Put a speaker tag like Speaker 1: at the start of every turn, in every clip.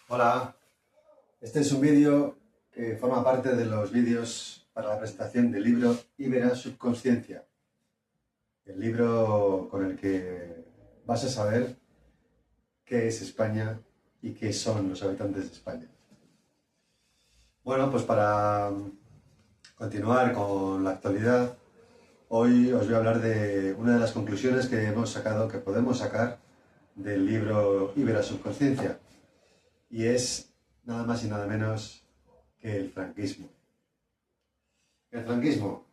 Speaker 1: Hola, este es un vídeo que forma parte de los vídeos para la presentación del libro Ibera Subconsciencia, el libro con el que vas a saber qué es España y qué son los habitantes de España. Bueno, pues para continuar con la actualidad, hoy os voy a hablar de una de las conclusiones que hemos sacado, que podemos sacar del libro Ibera Subconsciencia, y es nada más y nada menos que el franquismo. El franquismo,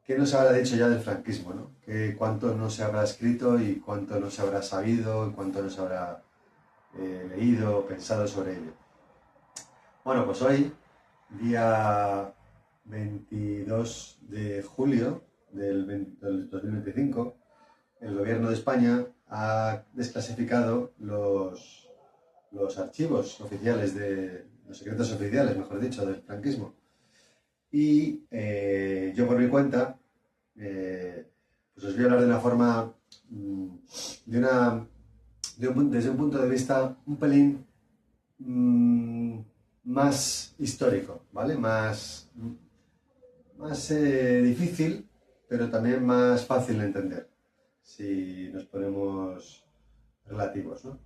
Speaker 1: ¿qué nos habrá dicho ya del franquismo, no? ¿Qué, cuánto no se habrá escrito y cuánto no se habrá sabido y cuánto no se habrá leído o pensado sobre ello? Bueno, pues hoy, día 22 de julio del 2025, el gobierno de España ha desclasificado los archivos oficiales, los secretos oficiales, mejor dicho, del franquismo. Y yo por mi cuenta, pues os voy a hablar de una forma, desde un punto de vista un pelín más histórico, ¿vale? Más difícil, pero también más fácil de entender, si nos ponemos relativos, ¿no?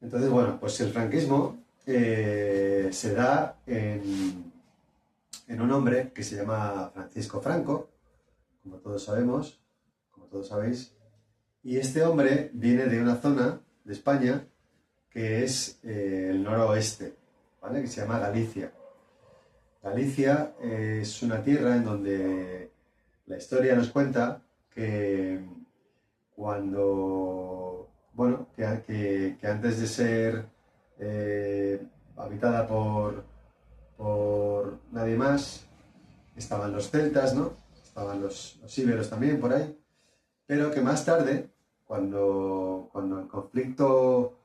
Speaker 1: Entonces, bueno, pues el franquismo se da en un hombre que se llama Francisco Franco, como todos sabemos, como todos sabéis, y este hombre viene de una zona de España que es el noroeste, ¿vale? Que se llama Galicia. Galicia es una tierra en donde la historia nos cuenta que cuando, bueno, que antes de ser habitada por nadie más, estaban los celtas, ¿no? Estaban los íberos también por ahí, pero que más tarde, cuando el conflicto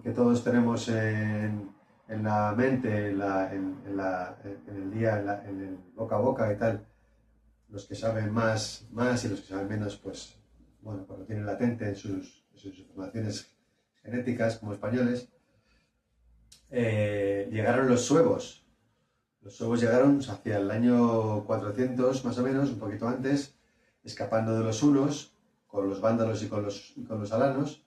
Speaker 1: que todos tenemos en la mente, en el día, en el boca a boca y tal, los que saben más y los que saben menos, pues, bueno, pues lo tienen latente en sus informaciones genéticas como españoles, llegaron los suevos. Los suevos llegaron hacia el año 400 más o menos, un poquito antes, escapando de los hunos, con los vándalos y con los alanos,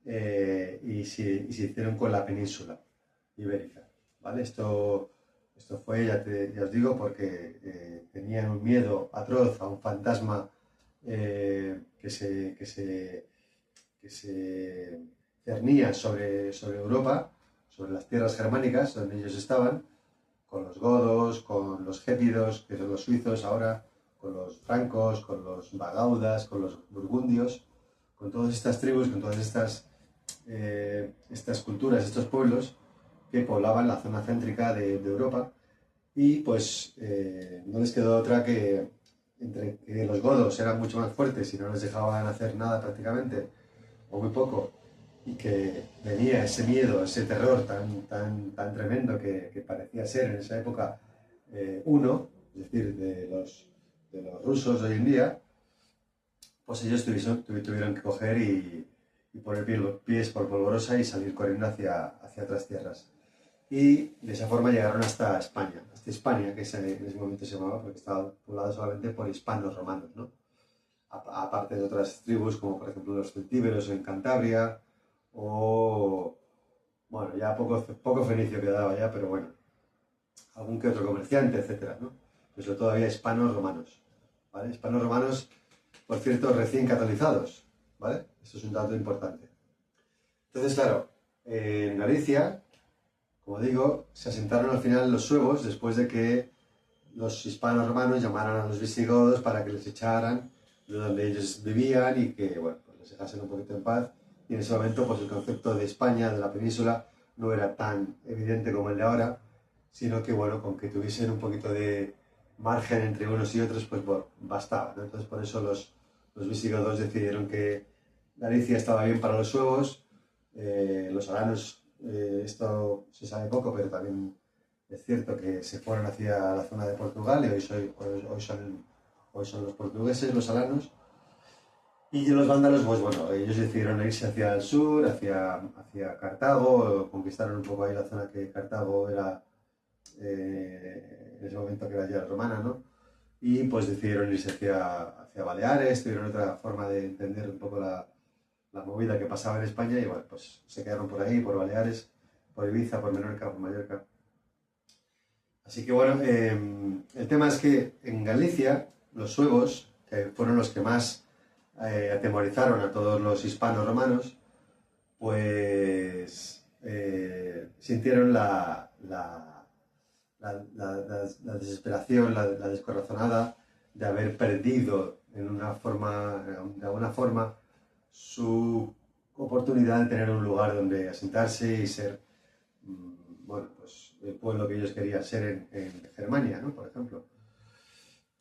Speaker 1: y se hicieron con la península ibérica, ¿vale? Esto fue, ya os digo, porque tenían un miedo atroz a un fantasma que se cernía sobre Europa, sobre las tierras germánicas donde ellos estaban, con los godos, con los gépidos, que son los suizos ahora, con los francos, con los bagaudas, con los burgundios, con todas estas tribus, con todas estas culturas, estos pueblos que poblaban la zona céntrica de Europa, y pues no les quedó otra que, entre que los godos eran mucho más fuertes y no les dejaban hacer nada prácticamente, o muy poco, y que venía ese miedo, ese terror tan tremendo que parecía ser en esa época uno, es decir, de los rusos de hoy en día, pues ellos tuvieron que coger y poner pies por polvorosa y salir corriendo hacia otras tierras. Y de esa forma llegaron hasta España, que en ese momento se llamaba, porque estaba poblada solamente por hispanos romanos, ¿no? Aparte de otras tribus, como por ejemplo los celtíberos en Cantabria, o, bueno, ya poco fenicio quedaba ya, pero bueno, algún que otro comerciante, etcétera, ¿no? Pues todavía hispanos romanos, ¿vale? Hispanos romanos, por cierto, recién catolizados, ¿vale? Esto es un dato importante. Entonces, claro, en Galicia, como digo, se asentaron al final los suevos después de que los hispanos romanos llamaran a los visigodos para que les echaran de donde ellos vivían y que, bueno, pues les dejasen un poquito en paz. Y en ese momento, pues el concepto de España, de la península, no era tan evidente como el de ahora, sino que, bueno, con que tuviesen un poquito de margen entre unos y otros, pues bueno, bastaba, ¿no? Entonces, por eso los visigodos decidieron que Galicia estaba bien para los suevos, los alanos, esto se sabe poco, pero también es cierto que se fueron hacia la zona de Portugal y hoy son los portugueses, los alanos. Y los vándalos, pues bueno, ellos decidieron irse hacia el sur, hacia Cartago, conquistaron un poco ahí la zona que Cartago era, en ese momento que era ya romana, ¿no? Y pues decidieron irse hacia Baleares, tuvieron otra forma de entender un poco la movida que pasaba en España y bueno, pues se quedaron por ahí, por Baleares, por Ibiza, por Menorca, por Mallorca. Así que bueno, el tema es que en Galicia los suevos, que fueron los que más atemorizaron a todos los hispanos romanos, pues sintieron la desesperación, la descorazonada de haber perdido de alguna forma su oportunidad de tener un lugar donde asentarse y ser, bueno, pues el pueblo que ellos querían ser en Germania, ¿no? Por ejemplo.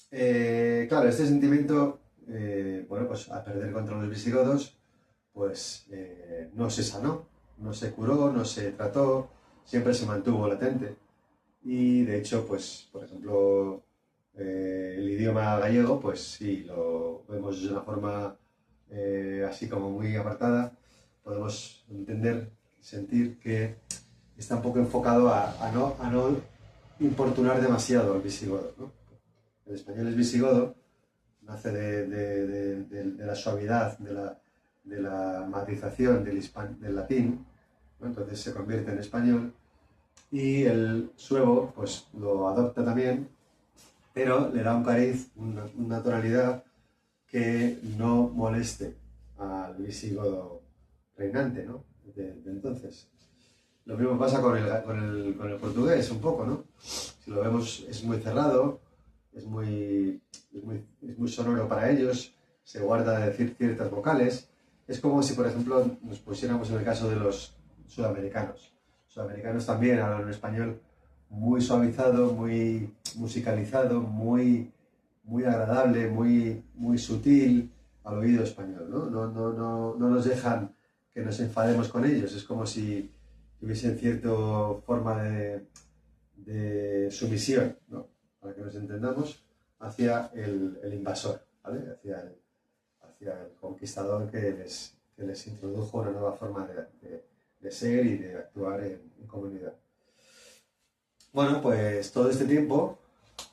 Speaker 1: Claro, este sentimiento, bueno, pues al perder contra los visigodos, pues no se sanó, no se curó, no se trató, siempre se mantuvo latente. Y de hecho, pues, por ejemplo, el idioma gallego, pues sí, lo vemos de una forma así como muy apartada. Podemos entender, sentir que está un poco enfocado a no importunar demasiado al visigodo, ¿no? El español es visigodo, nace de la suavidad, de la matización del latín, ¿no? Entonces se convierte en español y el suevo pues lo adopta también, pero le da un cariz, una tonalidad que no moleste al visigodo reinante, ¿no? De entonces. Lo mismo pasa con el portugués un poco, ¿no? Si lo vemos es muy cerrado, es muy sonoro para ellos, se guarda de decir ciertas vocales. Es como si, por ejemplo, nos pusiéramos en el caso de los sudamericanos. Los sudamericanos también hablan un español muy suavizado, muy musicalizado, muy agradable, muy sutil al oído español, ¿no? No nos dejan que nos enfademos con ellos. Es como si tuviesen cierta forma de sumisión, ¿no? Para que nos entendamos, hacia el invasor, ¿vale? Hacia el conquistador que les introdujo una nueva forma de ser y de actuar en comunidad. Bueno, pues todo este tiempo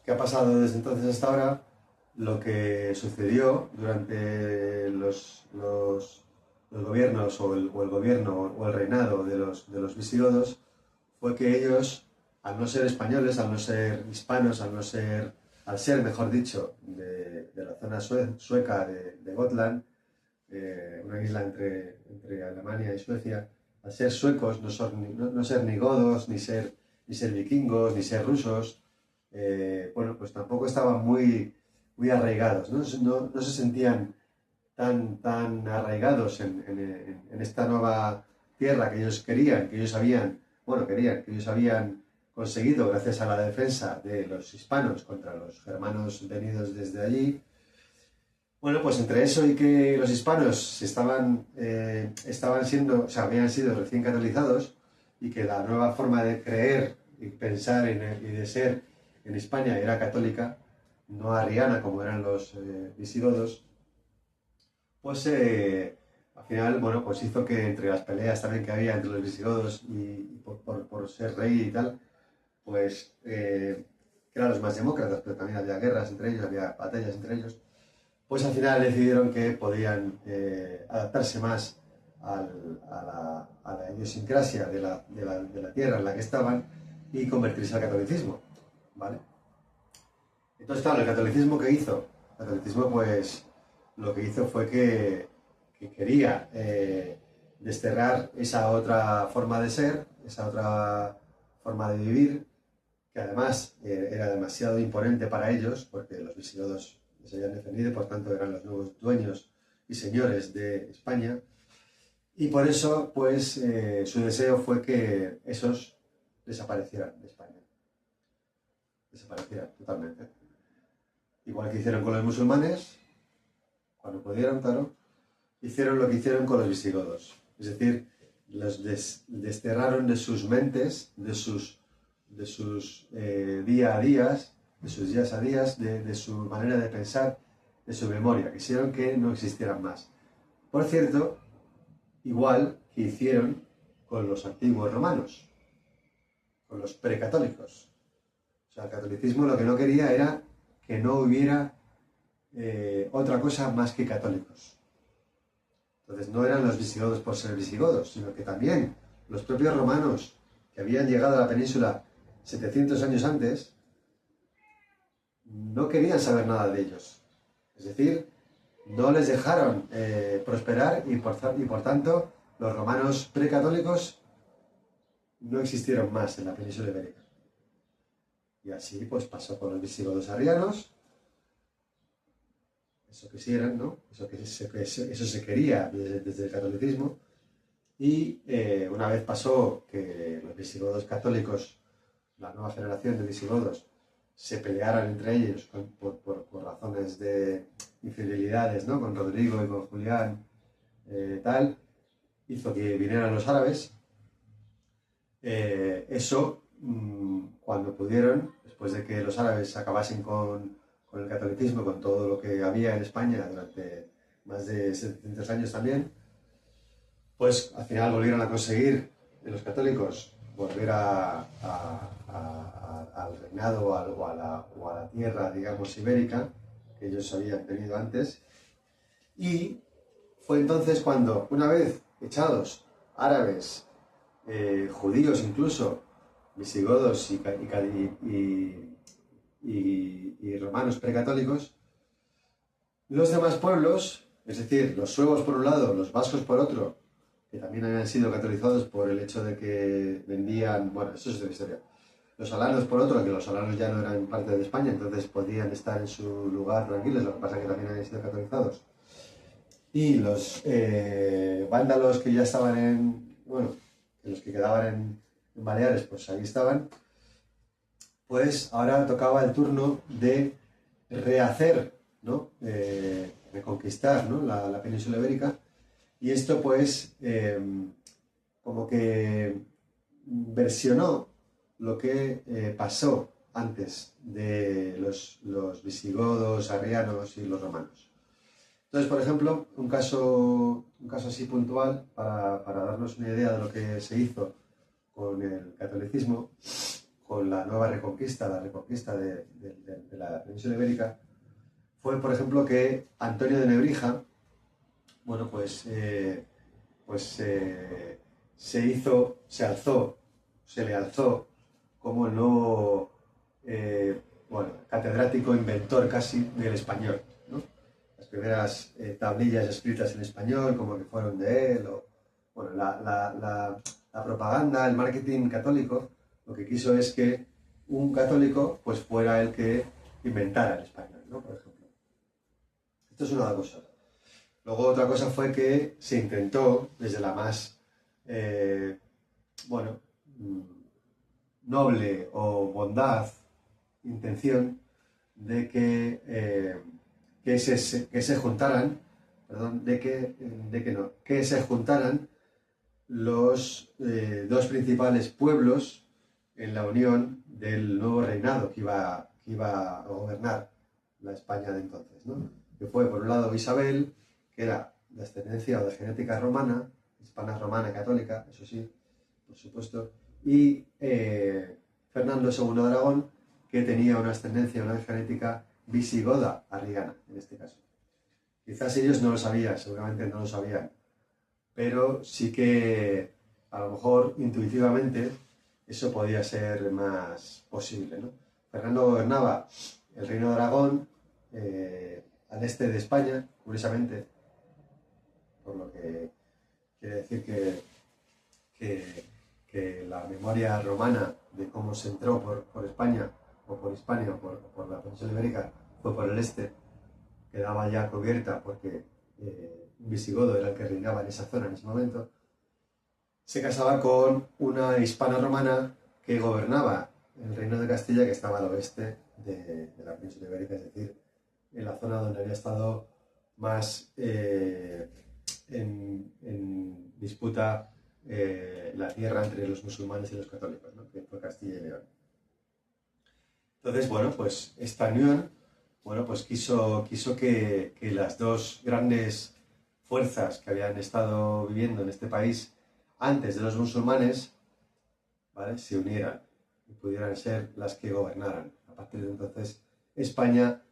Speaker 1: que ha pasado desde entonces hasta ahora, lo que sucedió durante los gobiernos o el gobierno o el reinado de los visigodos fue que ellos, al no ser españoles, al no ser hispanos, al ser, mejor dicho, de la zona sueca de Gotland, una isla entre Alemania y Suecia, al ser suecos, no ser ni godos, ni ser vikingos, ni ser rusos, bueno, pues tampoco estaban muy arraigados, no se sentían tan arraigados en esta nueva tierra que ellos querían, que ellos habían, bueno, que ellos habían conseguido gracias a la defensa de los hispanos contra los germanos venidos desde allí. Bueno, pues entre eso y que los hispanos estaban siendo, o sea, habían sido recién catolizados y que la nueva forma de creer y pensar y de ser en España era católica, no arriana como eran los visigodos, pues al final, bueno, pues hizo que entre las peleas también que había entre los visigodos y por ser rey y tal, pues que eran los más demócratas, pero también había guerras entre ellos, había batallas entre ellos, pues al final decidieron que podían adaptarse más a la idiosincrasia de la tierra en la que estaban y convertirse al catolicismo, ¿vale? Entonces, claro, el catolicismo, ¿qué hizo? El catolicismo, pues, lo que hizo fue que quería desterrar esa otra forma de ser, esa otra forma de vivir, que además era demasiado imponente para ellos, porque los visigodos les habían defendido, por tanto eran los nuevos dueños y señores de España, y por eso, pues, su deseo fue que esos desaparecieran de España, desaparecieran totalmente. Igual que hicieron con los musulmanes, cuando pudieron, claro, hicieron lo que hicieron con los visigodos. Es decir, los desterraron de sus mentes, de sus día a días, de sus días a días, de su manera de pensar de su memoria, quisieron que no existieran más. Por cierto, igual que hicieron con los antiguos romanos, con los precatólicos. O sea, el catolicismo lo que no quería era que no hubiera otra cosa más que católicos. Entonces no eran los visigodos por ser visigodos, sino que también los propios romanos que habían llegado a la península 700 años antes no querían saber nada de ellos. Es decir, no les dejaron prosperar y por tanto los romanos precatólicos no existieron más en la península ibérica. Y así pues pasó con los visigodos arrianos, eso quisieran, ¿no? Eso se quería desde el catolicismo. Y una vez pasó que los visigodos católicos, la nueva generación de visigodos, se pelearan entre ellos por razones de infidelidades, ¿no? Con Rodrigo y con Julián, tal, hizo que vinieran los árabes. Cuando pudieron, después de que los árabes acabasen con el catolicismo, con todo lo que había en España durante más de 700 años también, pues al final volvieron a conseguir los católicos volver al reinado o a la tierra, digamos, ibérica que ellos habían tenido antes. Y fue entonces cuando, una vez echados árabes, judíos incluso, visigodos y romanos precatólicos, los demás pueblos, es decir, los suevos por un lado, los vascos por otro, que también habían sido catolizados por el hecho de que vendían, bueno, eso es otra historia. Los alanos por otro, que los alanos ya no eran parte de España, entonces podían estar en su lugar tranquilos, lo que pasa es que también habían sido catolizados. Y los vándalos que ya estaban los que quedaban en Baleares, pues ahí estaban, pues ahora tocaba el turno de rehacer, ¿no? Reconquistar, ¿no? la península ibérica. Y esto pues como que versionó lo que pasó antes de los visigodos, arrianos y los romanos. Entonces, por ejemplo, un caso así puntual para darnos una idea de lo que se hizo con el catolicismo, con la nueva reconquista, la reconquista de la península ibérica, fue, por ejemplo, que Antonio de Nebrija, bueno, se le alzó como el nuevo, catedrático, inventor casi del español, ¿no? Las primeras tablillas escritas en español, como que fueron de él, la propaganda, el marketing católico, lo que quiso es que un católico pues fuera el que inventara el español, ¿no? Por ejemplo. Esto es una cosa. Luego otra cosa fue que se intentó, desde la más, noble o bondad, intención, de que se juntaran, perdón, que se juntaran los dos principales pueblos en la unión del nuevo reinado que iba a gobernar la España de entonces, ¿no? Que fue, por un lado, Isabel, que era de ascendencia o de genética romana, hispana romana católica, eso sí, por supuesto, y Fernando II de Aragón, que tenía una ascendencia, una genética visigoda arriana, en este caso. Quizás ellos no lo sabían, seguramente no lo sabían, pero sí que a lo mejor intuitivamente eso podía ser más posible, ¿no? Fernando gobernaba el Reino de Aragón al este de España, curiosamente, por lo que quiere decir que la memoria romana de cómo se entró por España, o por Hispania, o por la península ibérica, fue por el este, quedaba ya cubierta porque un visigodo era el que reinaba en esa zona en ese momento. Se casaba con una hispana romana que gobernaba el reino de Castilla, que estaba al oeste de la península ibérica, es decir, en la zona donde había estado más en disputa la tierra entre los musulmanes y los católicos, ¿no? Que fue Castilla y León. Entonces, bueno, pues esta unión bueno, pues quiso que las dos grandes fuerzas que habían estado viviendo en este país antes de los musulmanes, ¿vale?, se unieran y pudieran ser las que gobernaran. A partir de entonces, España,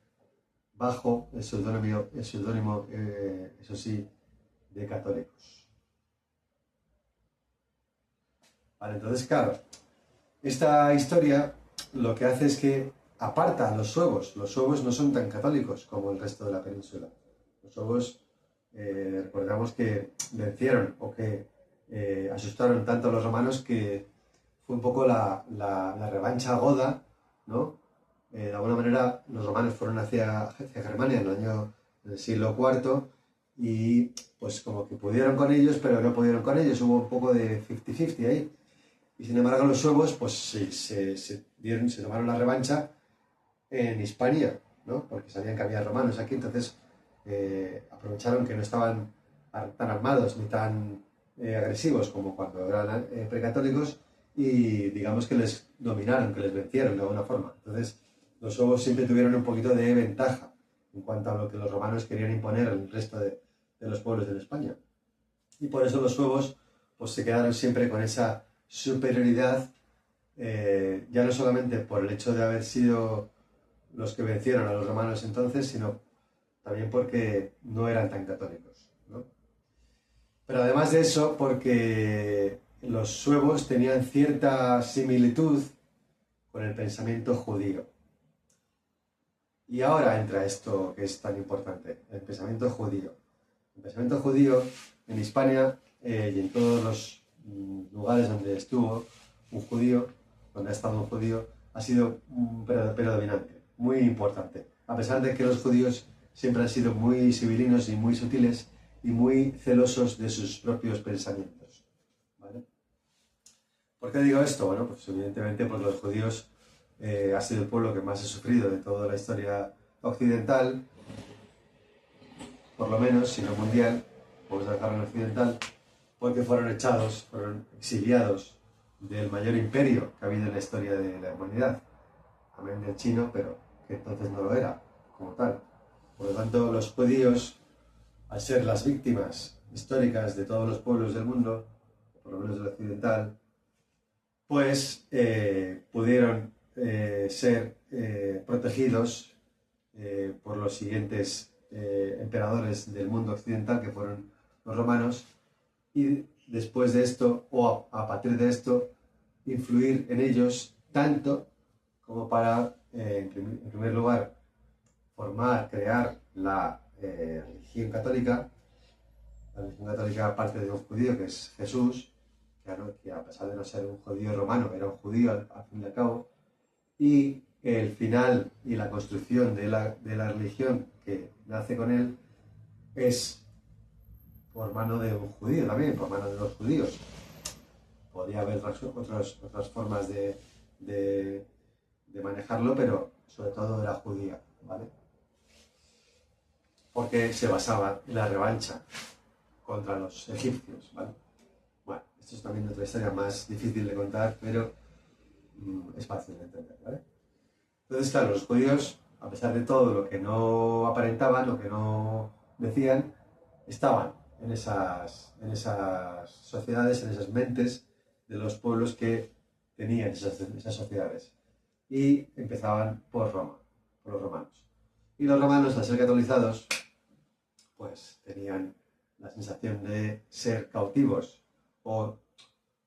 Speaker 1: bajo el seudónimo, eso sí, de católicos. Vale, entonces, claro, esta historia lo que hace es que aparta a los suevos. Los suevos no son tan católicos como el resto de la península. Los suevos, recordamos que vencieron o que asustaron tanto a los romanos que fue un poco la revancha goda, ¿no? De alguna manera los romanos fueron hacia Germania en el siglo IV y pues como que pudieron con ellos, pero no pudieron con ellos. Hubo un poco de 50-50 ahí. Y sin embargo los suevos pues se tomaron la revancha en Hispania, ¿no? Porque sabían que había romanos aquí, entonces aprovecharon que no estaban tan armados ni tan agresivos como cuando eran precatólicos y digamos que les dominaron, que les vencieron de alguna forma. Entonces los suevos siempre tuvieron un poquito de ventaja en cuanto a lo que los romanos querían imponer al resto de los pueblos de España. Y por eso los suevos pues se quedaron siempre con esa superioridad, ya no solamente por el hecho de haber sido los que vencieron a los romanos entonces, sino también porque no eran tan católicos, ¿no? Pero además de eso, porque los suevos tenían cierta similitud con el pensamiento judío. Y ahora entra esto que es tan importante, el pensamiento judío. El pensamiento judío en Hispania y en todos los lugares donde estuvo un judío, donde ha estado un judío, ha sido predominante, muy importante. A pesar de que los judíos siempre han sido muy civilinos y muy sutiles y muy celosos de sus propios pensamientos, ¿vale? ¿Por qué digo esto? Bueno, pues evidentemente porque los judíos ha sido el pueblo que más ha sufrido de toda la historia occidental, por lo menos, si no mundial, vamos a dejarlo en occidental, porque fueron echados, fueron exiliados del mayor imperio que ha habido en la historia de la humanidad, amén del chino, pero que entonces no lo era, como tal. Por lo tanto, los judíos, al ser las víctimas históricas de todos los pueblos del mundo, por lo menos del occidental, pues pudieron ser protegidos por los siguientes emperadores del mundo occidental, que fueron los romanos, y después de esto, o a partir de esto, influir en ellos tanto como para, en primer lugar, crear la religión católica. La religión católica parte de un judío que es Jesús, claro, que a pesar de no ser un judío romano, era un judío al fin y al cabo, y el final y la construcción de la religión que nace con él es por mano de un judío también, por mano de los judíos. Podría haber otras formas de manejarlo, pero sobre todo era judía, ¿vale? Porque se basaba en la revancha contra los egipcios, ¿vale? Bueno, esto es también otra historia más difícil de contar, pero es fácil de entender, ¿vale? Entonces, claro, los judíos, a pesar de todo lo que no aparentaban, lo que no decían, estaban en esas sociedades, en esas mentes de los pueblos que tenían esas sociedades. Y empezaban por Roma, por los romanos. Y los romanos, al ser catolizados, pues tenían la sensación de ser cautivos, o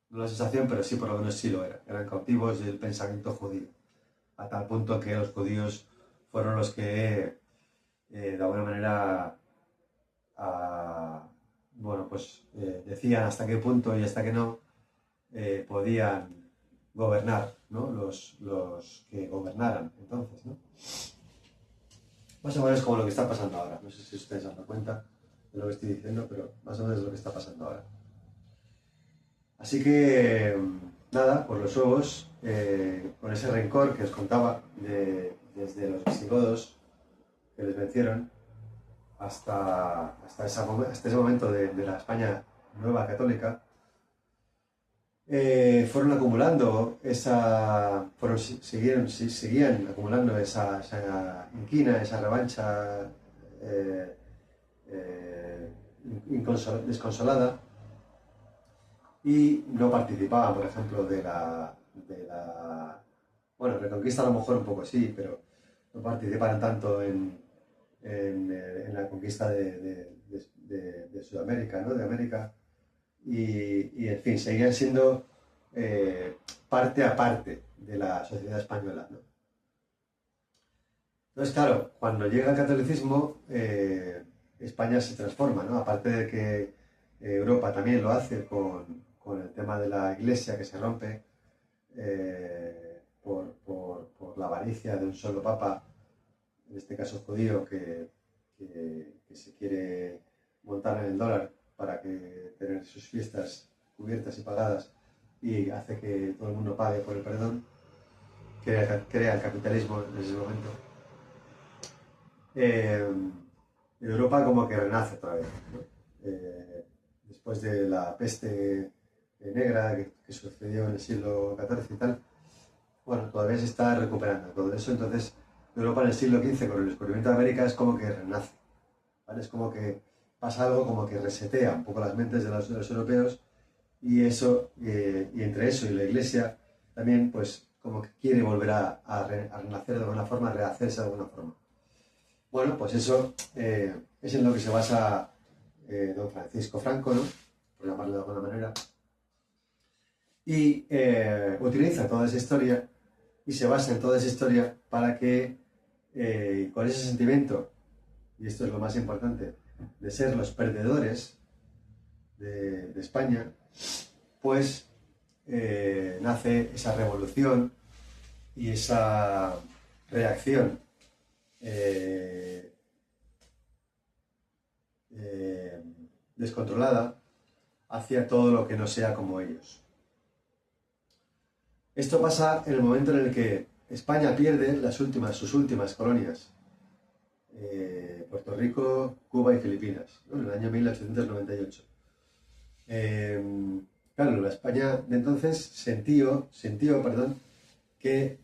Speaker 1: no la sensación, pero sí por lo menos sí lo eran cautivos del pensamiento judío, a tal punto que los judíos fueron los que de alguna manera bueno, pues decían hasta qué punto y hasta qué no podían gobernar, ¿no? Los que gobernaran entonces, ¿no? Más o menos como lo que está pasando ahora. No sé si ustedes se han dado cuenta de lo que estoy diciendo, pero más o menos es lo que está pasando ahora. Así que, nada, por los suevos, con ese rencor que os contaba desde los visigodos que les vencieron hasta ese momento de la España nueva católica, fueron acumulando seguían acumulando esa inquina, esa revancha eh, eh, desconsolada, y no participaban, por ejemplo, bueno, Reconquista a lo mejor un poco sí, pero no participaron tanto en la conquista de Sudamérica, ¿no? De América, en fin, seguían siendo parte a parte de la sociedad española, ¿no? Entonces, claro, cuando llega el catolicismo, España se transforma, ¿no? Aparte de que Europa también lo hace con el tema de la iglesia que se rompe por la avaricia de un solo papa, en este caso judío, que se quiere montar en el dólar para tener sus fiestas cubiertas y pagadas, y hace que todo el mundo pague por el perdón, crea el capitalismo en ese momento. eh, Europa como que renace otra vez, ¿no? Después de la peste negra que sucedió en el siglo XIV y tal, bueno, todavía se está recuperando todo eso. Entonces Europa en el siglo XV, con el descubrimiento de América, es como que renace, ¿vale? Es como que pasa algo como que resetea un poco las mentes de los europeos, y eso, y entre eso y la Iglesia también, pues como que quiere volver a renacer de alguna forma, a rehacerse de alguna forma. Bueno, pues eso es en lo que se basa don Francisco Franco, ¿no? Por llamarlo de alguna manera. Y utiliza toda esa historia y se basa en toda esa historia para que, con ese sentimiento, y esto es lo más importante, de ser los perdedores de España, pues nace esa revolución y esa reacción descontrolada hacia todo lo que no sea como ellos. Esto pasa en el momento en el que España pierde sus últimas colonias, Puerto Rico, Cuba y Filipinas, ¿no? En el año 1898. Claro, la España de entonces sintió, que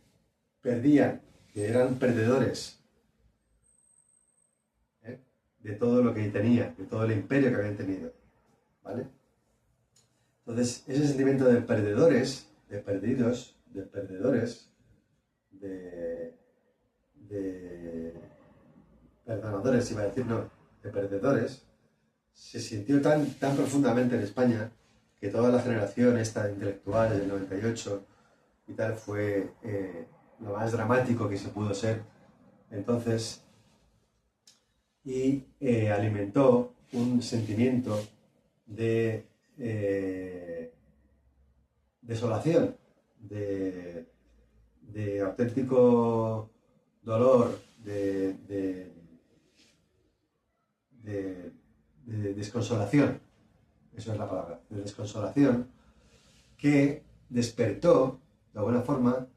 Speaker 1: perdían, que eran perdedores, ¿eh? De todo lo que tenía, de todo el imperio que habían tenido, ¿vale? Entonces, ese sentimiento de perdedores, de perdidos, de perdedores, de perdonadores, iba a decir, no, de perdedores, se sintió tan profundamente en España, que toda la generación esta de intelectuales del 98 y tal fue lo más dramático que se pudo ser entonces, y alimentó un sentimiento de desolación, de auténtico dolor, de desconsolación, eso es la palabra, de desconsolación, que despertó, de alguna forma,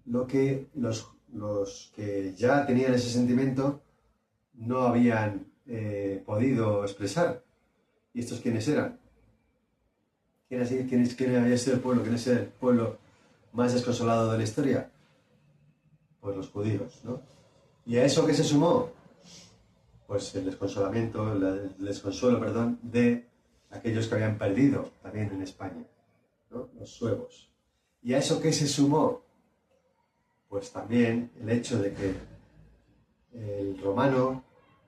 Speaker 1: lo que los que ya tenían ese sentimiento no habían podido expresar. ¿Y estos quiénes eran? ¿Quién había sido el pueblo? ¿Quién es el pueblo más desconsolado de la historia? Pues los judíos, ¿no? ¿Y a eso qué se sumó? Pues el desconsuelo, perdón, de aquellos que habían perdido también en España, ¿no? Los suevos. ¿Y a eso qué se sumó? Pues también el hecho de que el romano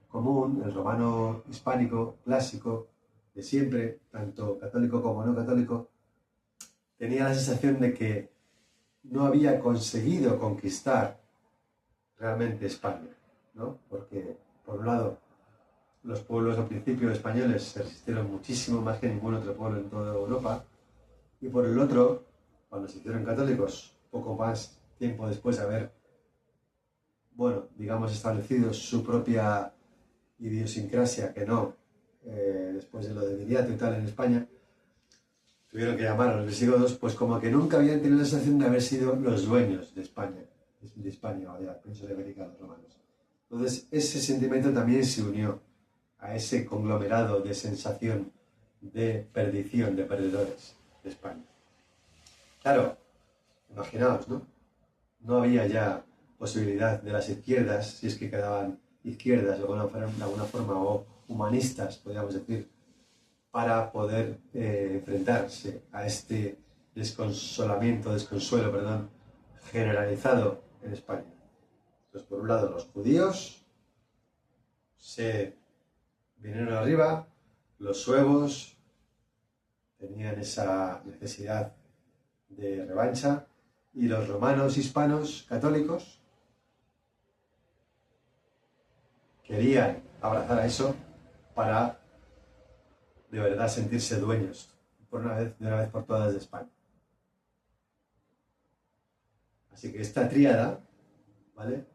Speaker 1: común, el romano hispánico clásico de siempre, tanto católico como no católico, tenía la sensación de que no había conseguido conquistar realmente España, ¿no? Porque, por un lado, los pueblos al principio españoles se resistieron muchísimo más que ningún otro pueblo en toda Europa, y por el otro, cuando se hicieron católicos, poco más tiempo después de haber, bueno, digamos, establecido su propia idiosincrasia, que no, después de lo de Viriato y tal en España, tuvieron que llamar a los visigodos, pues como que nunca habían tenido la sensación de haber sido los dueños de España o de la península ibérica, los romanos. Entonces, ese sentimiento también se unió a ese conglomerado de sensación de perdición, de perdedores de España. Claro, imaginaos, ¿no? No había ya posibilidad de las izquierdas, si es que quedaban izquierdas de alguna forma, o humanistas, podríamos decir, para poder enfrentarse a este desconsuelo, perdón, generalizado en España. Entonces, por un lado, los judíos se vinieron arriba, los suevos tenían esa necesidad de revancha, y los romanos hispanos católicos querían abrazar a eso para de verdad sentirse dueños de una vez por todas de España. Así que esta tríada, ¿vale?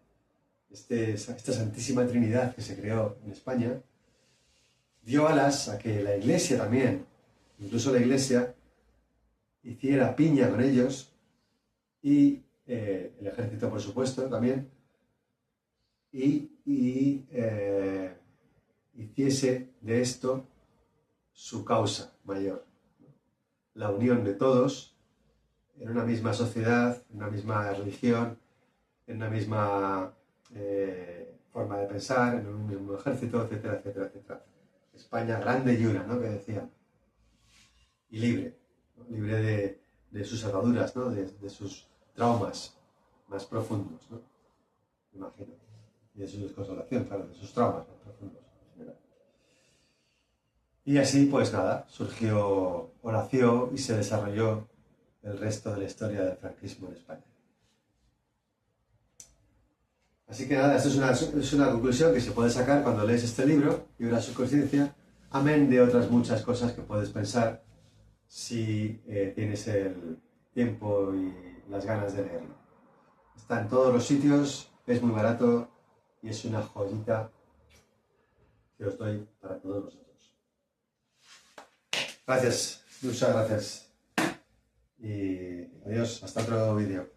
Speaker 1: Esta santísima trinidad que se creó en España, dio alas a que la Iglesia también, incluso la Iglesia, hiciera piña con ellos, y el ejército, por supuesto, también, y hiciese de esto su causa mayor. La unión de todos en una misma sociedad, en una misma religión, en una misma forma de pensar, en un mismo ejército, etcétera, etcétera, etcétera. España grande y una, ¿no? Que decían. Y libre, ¿no? Libre de sus ataduras, ¿no? De sus traumas más profundos, ¿no? Me imagino. Y de su desconsolación, claro, de sus traumas más profundos. Y así, pues nada, surgió o nació y se desarrolló el resto de la historia del franquismo en España. Así que nada, esto es una conclusión que se puede sacar cuando lees este libro y verás su conciencia, amén de otras muchas cosas que puedes pensar si tienes el tiempo y las ganas de leerlo. Está en todos los sitios, es muy barato y es una joyita que os doy para todos vosotros. Gracias, muchas gracias. Y adiós, hasta otro vídeo.